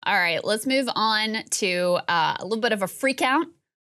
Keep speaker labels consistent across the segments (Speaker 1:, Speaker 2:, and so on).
Speaker 1: All right, let's move on to a little bit of a freak out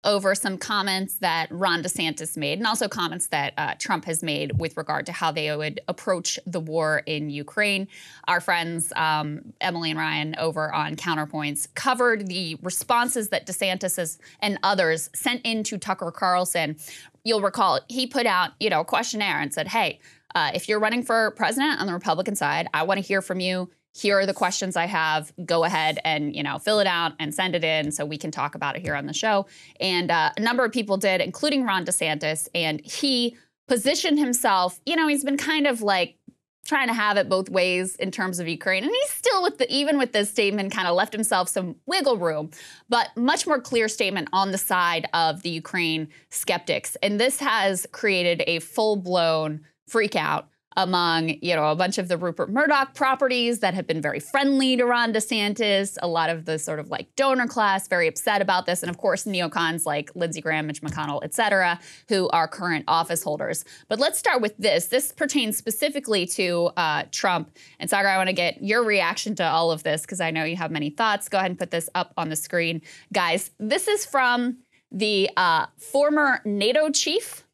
Speaker 1: over some comments that Ron DeSantis made, and also comments that Trump has made with regard to how they would approach the war in Ukraine. Our friends, Emily and Ryan over on Counterpoints, covered the responses that DeSantis and others sent into Tucker Carlson. You'll recall he put out, a questionnaire and said, hey, if you're running for president on the Republican side, I want to hear from you. Here are the questions I have. Go ahead and, fill it out and send it in so we can talk about it here on the show. And a number of people did, including Ron DeSantis. And he positioned himself, he's been kind of like trying to have it both ways in terms of Ukraine. And he's still even with this statement, kind of left himself some wiggle room, but much more clear statement on the side of the Ukraine skeptics. And this has created a full-blown freak out among, a bunch of the Rupert Murdoch properties that have been very friendly to Ron DeSantis, a lot of the sort of like donor class very upset about this, and of course NEOCONs like Lindsey Graham, Mitch McConnell, et cetera, who are current office holders. But let's start with this. This pertains specifically to Trump. And Saagar, I want to get your reaction to all of this because I know you have many thoughts. Go ahead and put this up on the screen. Guys, this is from the former NATO chief.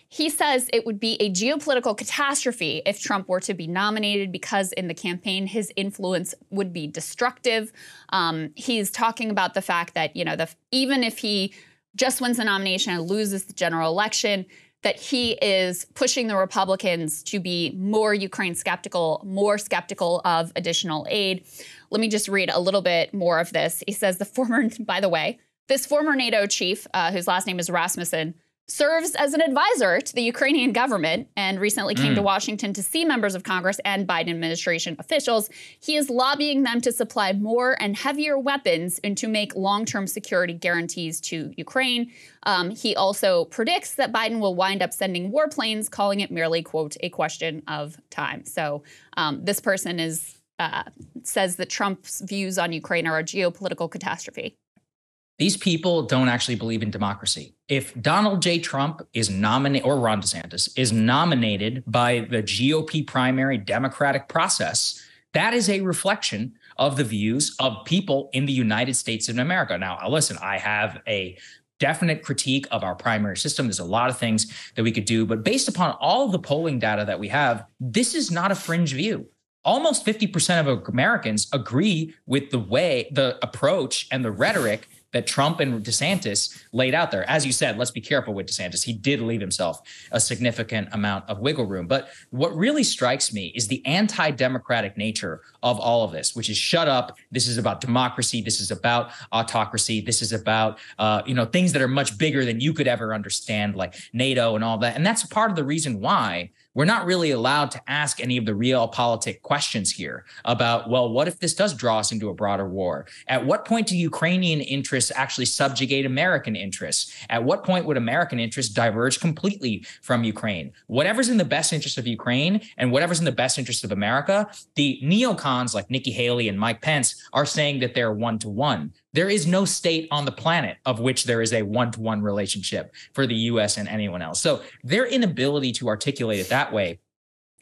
Speaker 1: He says it would be a geopolitical catastrophe if Trump were to be nominated because in the campaign, his influence would be destructive. He's talking about the fact that, even if he just wins the nomination and loses the general election, that he is pushing the Republicans to be more Ukraine skeptical, more skeptical of additional aid. Let me just read a little bit more of this. He says this former NATO chief, whose last name is Rasmussen, serves as an advisor to the Ukrainian government and recently came to Washington to see members of Congress and Biden administration officials. He is lobbying them to supply more and heavier weapons and to make long-term security guarantees to Ukraine. He also predicts that Biden will wind up sending warplanes, calling it merely, quote, a question of time. So this person says that Trump's views on Ukraine are a geopolitical catastrophe.
Speaker 2: These people don't actually believe in democracy. If Donald J. Trump is nominated, or Ron DeSantis is nominated by the GOP primary Democratic process, that is a reflection of the views of people in the United States of America. Now, listen, I have a definite critique of our primary system. There's a lot of things that we could do, but based upon all of the polling data that we have, this is not a fringe view. Almost 50% of Americans agree with the approach and the rhetoric that Trump and DeSantis laid out there. As you said, let's be careful with DeSantis. He did leave himself a significant amount of wiggle room. But what really strikes me is the anti-democratic nature of all of this, which is shut up. This is about democracy. This is about autocracy. This is about, things that are much bigger than you could ever understand, like NATO and all that. And that's part of the reason why we're not really allowed to ask any of the realpolitik questions here about, well, what if this does draw us into a broader war? At what point do Ukrainian interests actually subjugate American interests? At what point would American interests diverge completely from Ukraine? Whatever's in the best interest of Ukraine and whatever's in the best interest of America, the neocons like Nikki Haley and Mike Pence are saying that they're one-to-one. There is no state on the planet of which there is a one-to-one relationship for the U.S. and anyone else. So their inability to articulate it that way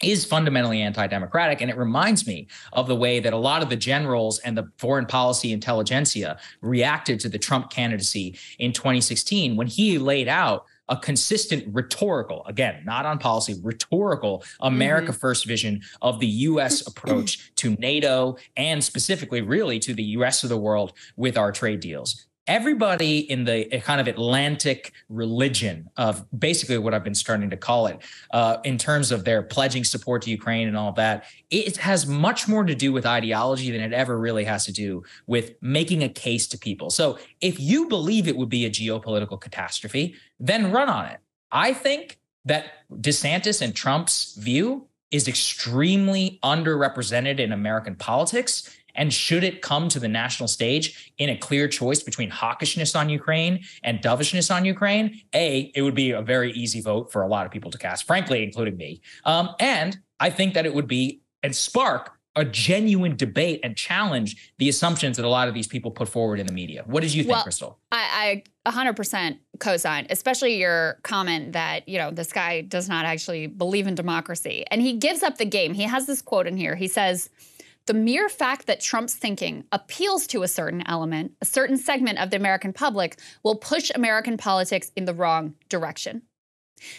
Speaker 2: is fundamentally anti-democratic. And it reminds me of the way that a lot of the generals and the foreign policy intelligentsia reacted to the Trump candidacy in 2016 when he laid out a consistent rhetorical, again, not on policy, rhetorical America First vision of the U.S. approach to NATO and specifically really to the rest of the world with our trade deals. Everybody in the kind of Atlantic religion of basically what I've been starting to call it in terms of their pledging support to Ukraine and all that, it has much more to do with ideology than it ever really has to do with making a case to people. So if you believe it would be a geopolitical catastrophe, then run on it. I think that DeSantis and Trump's view is extremely underrepresented in American politics. And should it come to the national stage in a clear choice between hawkishness on Ukraine and dovishness on Ukraine, it would be a very easy vote for a lot of people to cast, frankly, including me. And I think that it would be and spark a genuine debate and challenge the assumptions that a lot of these people put forward in the media. What did you think, Krystal?
Speaker 1: I 100% co-sign, especially your comment that, this guy does not actually believe in democracy. And he gives up the game. He has this quote in here. He says, the mere fact that Trump's thinking appeals to a certain element, a certain segment of the American public, will push American politics in the wrong direction.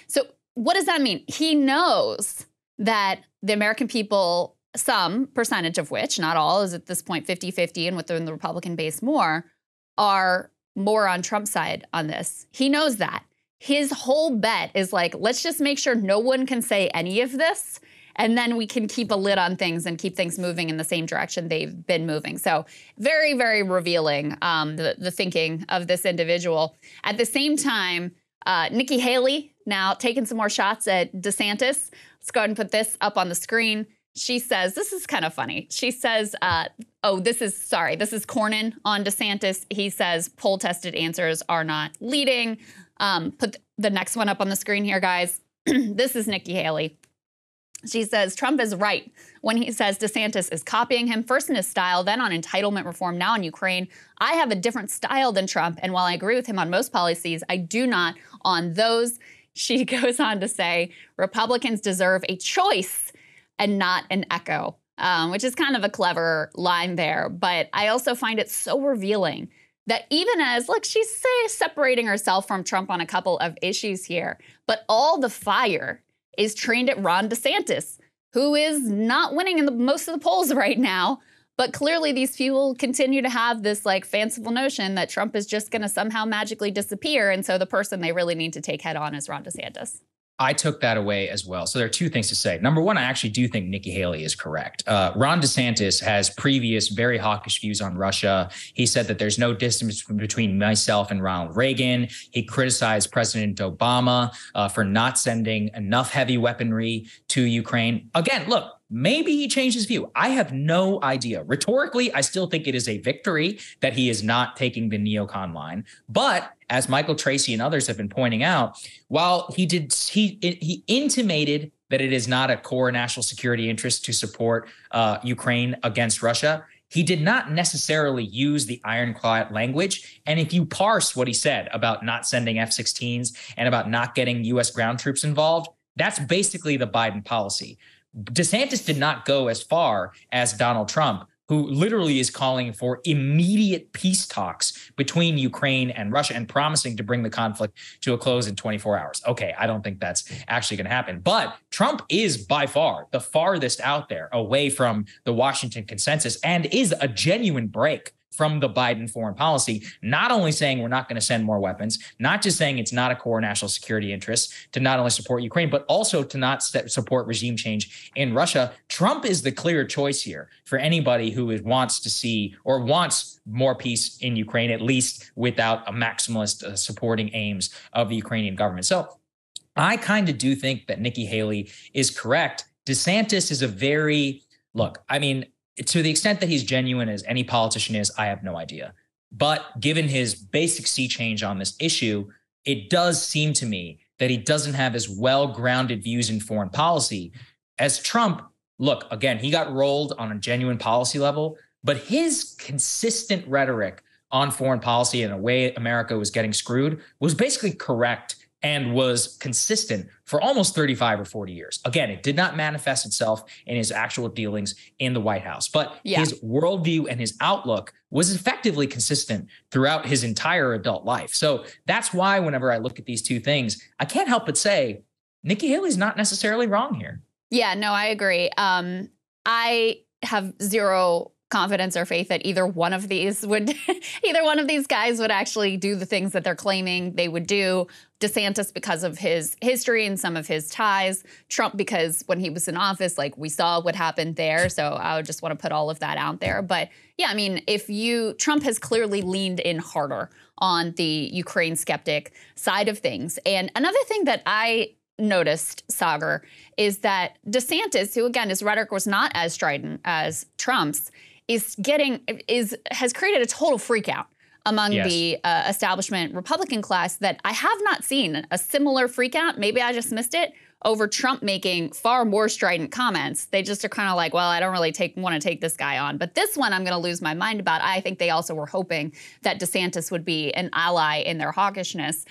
Speaker 1: So what does that mean? He knows that the American people, some percentage of which, not all, is at this point 50-50 and within the Republican base more, are more on Trump's side on this. He knows that. His whole bet is like, let's just make sure no one can say any of this, and then we can keep a lid on things and keep things moving in the same direction they've been moving. So very, very revealing, the thinking of this individual. At the same time, Nikki Haley now taking some more shots at DeSantis. Let's go ahead and put this up on the screen. She says, this is kind of funny. She says, this is Cornyn on DeSantis. He says poll tested answers are not leading. Put the next one up on the screen here, guys. This is Nikki Haley. She says, Trump is right when he says DeSantis is copying him, first in his style, then on entitlement reform, now on Ukraine. I have a different style than Trump, and while I agree with him on most policies, I do not on those. She goes on to say, Republicans deserve a choice and not an echo, which is kind of a clever line there. But I also find it so revealing that even as, look, she's separating herself from Trump on a couple of issues here, but all the fire is trained at Ron DeSantis, who is not winning in most of the polls right now. But clearly these people continue to have this like fanciful notion that Trump is just going to somehow magically disappear. And so the person they really need to take head on is Ron DeSantis.
Speaker 2: I took that away as well. So there are two things to say. Number one, I actually do think Nikki Haley is correct. Ron DeSantis has previous very hawkish views on Russia. He said that there's no distance between myself and Ronald Reagan. He criticized President Obama for not sending enough heavy weaponry to Ukraine. Again, look, maybe he changed his view. I have no idea. Rhetorically, I still think it is a victory that he is not taking the neocon line. But as Michael Tracy and others have been pointing out, while he intimated that it is not a core national security interest to support Ukraine against Russia, he did not necessarily use the ironclad language. And if you parse what he said about not sending F-16s and about not getting U.S. ground troops involved, that's basically the Biden policy. DeSantis did not go as far as Donald Trump, who literally is calling for immediate peace talks between Ukraine and Russia and promising to bring the conflict to a close in 24 hours. Okay, I don't think that's actually going to happen. But Trump is by far the farthest out there away from the Washington consensus and is a genuine break from the Biden foreign policy, not only saying we're not going to send more weapons, not just saying it's not a core national security interest to not only support Ukraine, but also to not support regime change in Russia. Trump is the clear choice here for anybody who wants to see or wants more peace in Ukraine, at least without a maximalist supporting aims of the Ukrainian government. So I kind of do think that Nikki Haley is correct. DeSantis is to the extent that he's genuine as any politician is, I have no idea. But given his basic sea change on this issue, it does seem to me that he doesn't have as well-grounded views in foreign policy as Trump. Look, again, he got rolled on a genuine policy level, but his consistent rhetoric on foreign policy and the way America was getting screwed was basically correct and was consistent for almost 35 or 40 years. Again, it did not manifest itself in his actual dealings in the White House, but his worldview and his outlook was effectively consistent throughout his entire adult life. So that's why whenever I look at these two things, I can't help but say Nikki Haley's not necessarily wrong here.
Speaker 1: Yeah, no, I agree. I have zero confidence or faith that either one of these guys would actually do the things that they're claiming they would do. DeSantis because of his history and some of his ties. Trump because when he was in office, like we saw what happened there. So I would just want to put all of that out there. But yeah, I mean, Trump has clearly leaned in harder on the Ukraine skeptic side of things. And another thing that I noticed, Saagar, is that DeSantis, who again, his rhetoric was not as strident as Trump's, has created a total freakout among the establishment Republican class that I have not seen a similar freakout. Maybe I just missed it over Trump making far more strident comments. They just are kind of like, well, I don't really want to take this guy on. But this one I'm going to lose my mind about. I think they also were hoping that DeSantis would be an ally in their hawkishness.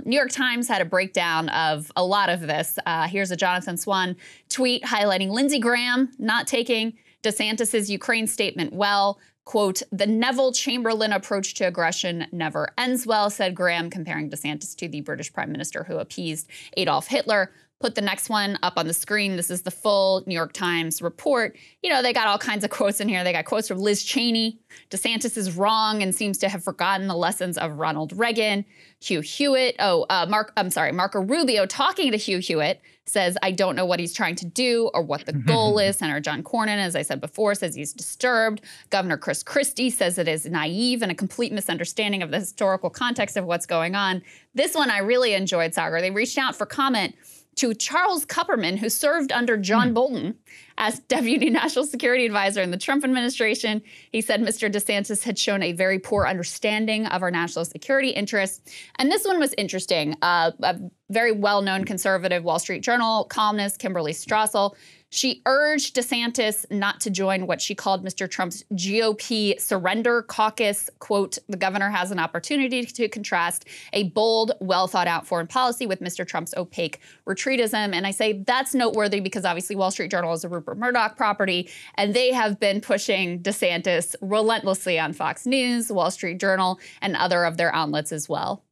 Speaker 1: New York Times had a breakdown of a lot of this. Here's a Jonathan Swan tweet highlighting Lindsey Graham not taking DeSantis's Ukraine statement well. Quote, the Neville Chamberlain approach to aggression never ends well, said Graham, comparing DeSantis to the British Prime Minister who appeased Adolf Hitler. Put the next one up on the screen. This is the full New York Times report. You know, they got all kinds of quotes in here. They got quotes from Liz Cheney. DeSantis is wrong and seems to have forgotten the lessons of Ronald Reagan. Hugh Hewitt. Marco Rubio talking to Hugh Hewitt says, I don't know what he's trying to do or what the goal is. Senator John Cornyn, as I said before, says he's disturbed. Governor Chris Christie says it is naive and a complete misunderstanding of the historical context of what's going on. This one I really enjoyed, Saagar. They reached out for comment to Charles Kupperman, who served under John Bolton as Deputy National Security Advisor in the Trump administration. He said Mr. DeSantis had shown a very poor understanding of our national security interests. And this one was interesting. A very well-known conservative Wall Street Journal columnist, Kimberly Strassel, she urged DeSantis not to join what she called Mr. Trump's GOP surrender caucus. Quote, the governor has an opportunity to contrast a bold, well-thought-out foreign policy with Mr. Trump's opaque retreatism. And I say that's noteworthy because obviously Wall Street Journal is a Rupert Murdoch property, and they have been pushing DeSantis relentlessly on Fox News, Wall Street Journal, and other of their outlets as well.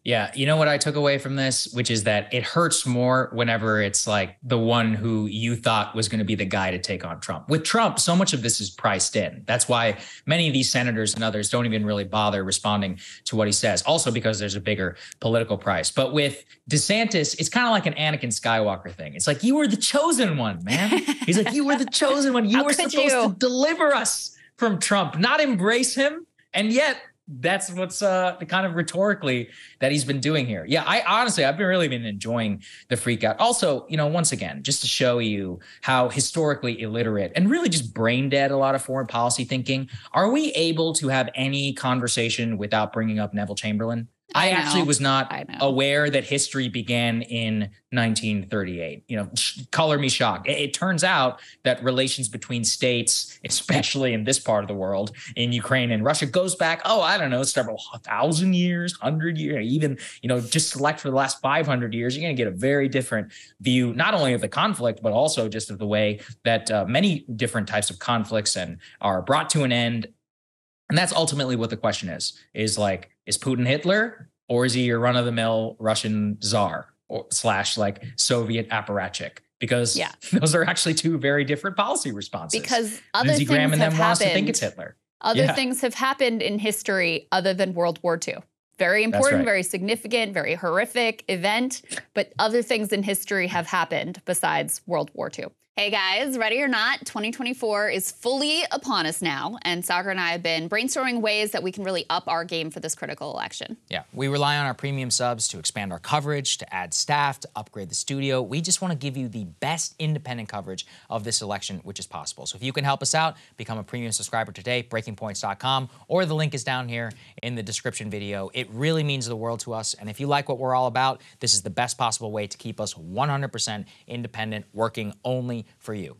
Speaker 2: Yeah, you know what I took away from this, which is that it hurts more whenever it's like the one who you thought was going to be the guy to take on Trump. With Trump, so much of this is priced in. That's why many of these senators and others don't even really bother responding to what he says. Also because there's a bigger political price. But with DeSantis, it's kind of like an Anakin Skywalker thing. It's like, you were the chosen one, man. He's like, you were the chosen one. You were supposed to deliver us from Trump, not embrace him. And yet, that's what's the kind of rhetorically that he's been doing here. Yeah, I've been enjoying the Freakout. Also, you know, once again, just to show you how historically illiterate and really just brain dead a lot of foreign policy thinking. Are we able to have any conversation without bringing up Neville Chamberlain? I actually was not aware that history began in 1938. You know, color me shocked. It turns out that relations between states, especially in this part of the world, in Ukraine and Russia, goes back, several thousand years, 100 years, even, you know, just select for the last 500 years, you're going to get a very different view, not only of the conflict, but also just of the way that many different types of conflicts are brought to an end. And that's ultimately what the question is like, is Putin Hitler, or is he your run-of-the-mill Russian czar / like Soviet apparatchik? Because those are actually two very different policy responses.
Speaker 1: Because other
Speaker 2: Lindsey Graham
Speaker 1: things
Speaker 2: and them
Speaker 1: have
Speaker 2: wants to
Speaker 1: happened.
Speaker 2: think it's Hitler.
Speaker 1: Other things have happened in history other than World War II. Very important, very significant, very horrific event. But other things in history have happened besides World War II. Hey guys, ready or not, 2024 is fully upon us now, and Saagar and I have been brainstorming ways that we can really up our game for this critical election.
Speaker 3: Yeah, we rely on our premium subs to expand our coverage, to add staff, to upgrade the studio. We just want to give you the best independent coverage of this election, which is possible. So if you can help us out, become a premium subscriber today, breakingpoints.com, or the link is down here in the description video. It really means the world to us, and if you like what we're all about, this is the best possible way to keep us 100% independent, working only for you.